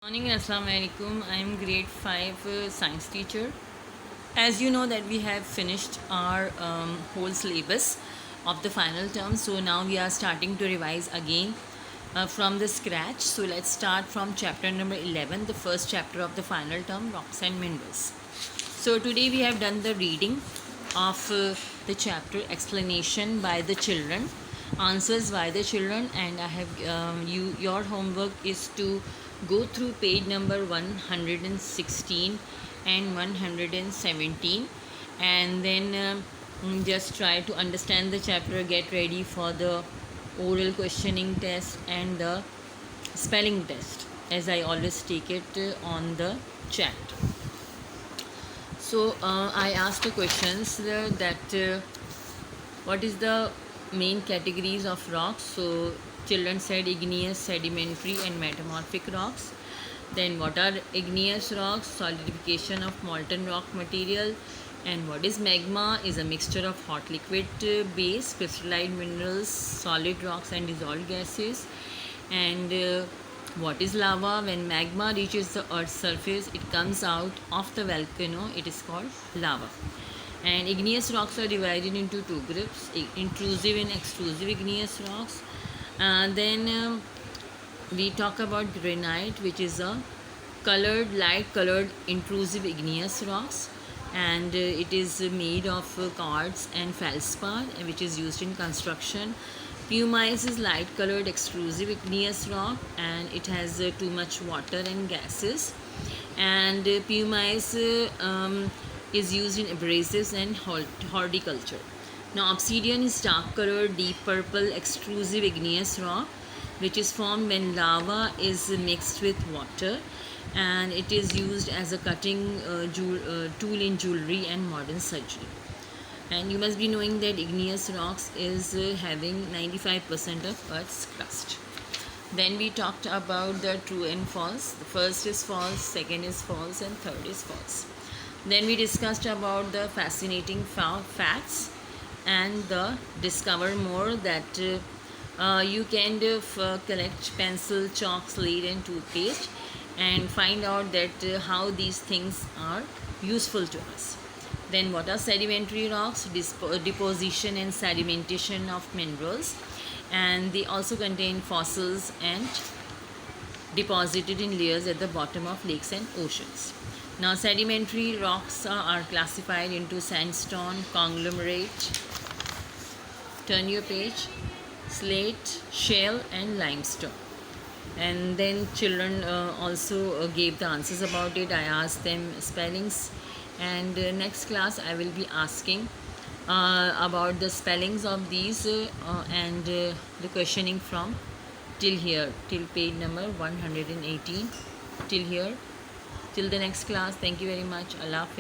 Morning, Assalamu alaikum. I am grade 5 science teacher. As you know that we have finished our whole syllabus of the final term, so now we are starting to revise again from the scratch. So let's start from chapter number 11, the first chapter of the final term, rocks and minerals. So today we have done the reading of the chapter, explanation by the children, answers by the children, and I have your homework is to go through page number 116 and 117, and then just try to understand the chapter, get ready for the oral questioning test and the spelling test, as I always take it on the chat. So I asked the questions that what is the main categories of rocks. So children said igneous, sedimentary and metamorphic rocks. Then what are igneous rocks? Solidification of molten rock material. And what is magma? Is a mixture of hot liquid base, crystallized minerals, solid rocks and dissolved gases. And what is lava? When magma reaches the earth's surface, it comes out of the volcano. It is called lava. And igneous rocks are divided into two groups, intrusive and extrusive igneous rocks. Then we talk about granite, which is a light colored intrusive igneous rocks, and it is made of quartz and feldspar, which is used in construction. Pumice is light colored extrusive igneous rock, and it has too much water and gases. And pumice is used in abrasives and horticulture. Now obsidian is dark colored deep purple extrusive igneous rock, which is formed when lava is mixed with water, and it is used as a cutting tool in jewelry and modern surgery. And you must be knowing that igneous rocks is having 95% of Earth's crust. Then we talked about the true and false. The first is false, second is false, and third is false. Then we discussed about the fascinating facts and the discover more, that you can collect pencil, chalk, slate and toothpaste and find out that how these things are useful to us. Then what are sedimentary rocks? Deposition and sedimentation of minerals, and they also contain fossils and deposited in layers at the bottom of lakes and oceans. Now sedimentary rocks are classified into sandstone, conglomerate, turn your page, slate, shale and limestone. And then children also gave the answers about it. I asked them spellings, and next class I will be asking about the spellings of these and the questioning from till here, till page number 118, till here, till the next class. Thank you very much. Allah Hafiz.